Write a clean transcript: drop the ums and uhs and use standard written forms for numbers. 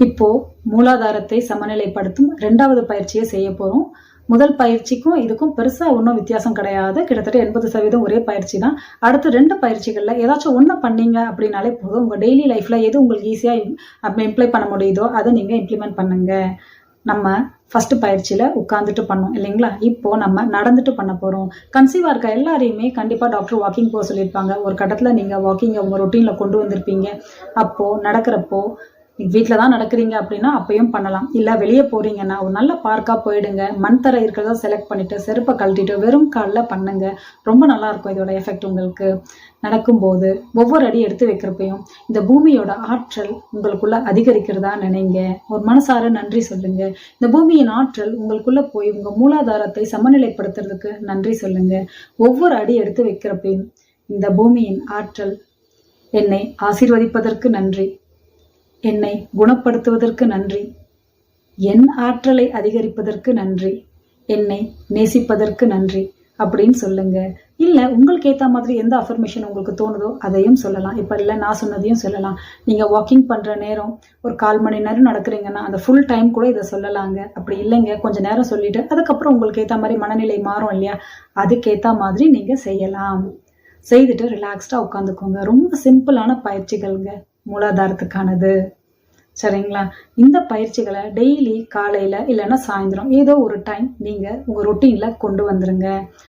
இப்போ மூலாதாரத்தை சமநிலைப்படுத்தும் 2வது பயிற்சியை செய்ய போறோம். முதல் பயிற்சிக்கும் இதுக்கும் பெருசா ஒன்றும் வித்தியாசம் கிடையாது. கிட்டத்தட்ட 80% ஒரே பயிற்சி தான். அடுத்த 2 பயிற்சிகள்ல ஏதாச்சும் ஒண்ணு பண்ணீங்க அப்படின்னாலே போதும். உங்க டெய்லி லைஃப்ல எது உங்களுக்கு ஈஸியா இம்ப்ளை பண்ண முடியுதோ அதை நீங்க இம்ப்ளிமெண்ட் பண்ணுங்க. நம்ம ஃபர்ஸ்ட் பயிற்சியில உட்கார்ந்துட்டு பண்ணோம் இல்லைங்களா? இப்போ நம்ம நடந்துட்டு பண்ண போறோம். கன்சீவா இருக்க எல்லாரையுமே கண்டிப்பா டாக்டர் வாக்கிங் போக சொல்லியிருப்பாங்க. ஒரு கட்டத்துல நீங்க வாக்கிங் உங்க ரொட்டீன்ல கொண்டு வந்திருப்பீங்க. அப்போ நடக்கிறப்போ வீட்டில் தான் நடக்கிறீங்க அப்படின்னா அப்பயும் பண்ணலாம். இல்லை வெளியே போறீங்கன்னா ஒரு நல்ல பார்க்காக போயிடுங்க. மண் தரை இருக்கிறதா செலக்ட் பண்ணிட்டு செருப்பை கழட்டிட்டு வெறும் காலில் பண்ணுங்க. ரொம்ப நல்லா இருக்கும் இதோட எஃபெக்ட் உங்களுக்கு. நடக்கும்போது ஒவ்வொரு அடி எடுத்து வைக்கிறப்பையும் இந்த பூமியோட ஆற்றல் உங்களுக்குள்ள அதிகரிக்கிறதா நினைங்க. ஒரு மனசார நன்றி சொல்லுங்க. இந்த பூமியின் ஆற்றல் உங்களுக்குள்ள போய் உங்க மூலாதாரத்தை சமநிலைப்படுத்துறதுக்கு நன்றி சொல்லுங்க. ஒவ்வொரு அடி எடுத்து வைக்கிறப்பையும் இந்த பூமியின் ஆற்றல் என்னை ஆசீர்வதிப்பதற்கு நன்றி, என்னை குணப்படுத்துவதற்கு நன்றி, என் ஆற்றலை அதிகரிப்பதற்கு நன்றி, என்னை நேசிப்பதற்கு நன்றி அப்படின்னு சொல்லுங்க. இல்லை உங்களுக்கு ஏற்ற மாதிரி எந்த அஃபர்மேஷன் உங்களுக்கு தோணுதோ அதையும் சொல்லலாம். இப்போ இல்லை நான் சொன்னதையும் சொல்லலாம். நீங்கள் வாக்கிங் பண்ணுற நேரம் ஒரு 1/4 மணி நேரம் நடக்கிறீங்கன்னா அந்த ஃபுல் டைம் கூட இதை சொல்லலாங்க. அப்படி இல்லைங்க கொஞ்சம் நேரம் சொல்லிட்டு அதுக்கப்புறம் உங்களுக்கு ஏற்ற மாதிரி மனநிலை மாறும் இல்லையா, அதுக்கேற்ற மாதிரி நீங்கள் செய்யலாம். செய்துட்டு ரிலாக்ஸ்டாக உட்காந்துக்கோங்க. ரொம்ப சிம்பிளான பயிற்சிகள்ங்க மூலாதாரத்துக்கானது. சரிங்களா? இந்த பயிற்சிகளை டெய்லி காலையில் இல்லைன்னா சாயந்தரம் ஏதோ ஒரு டைம் நீங்கள் உங்கள் ரொட்டீனில் கொண்டு வந்துருங்க.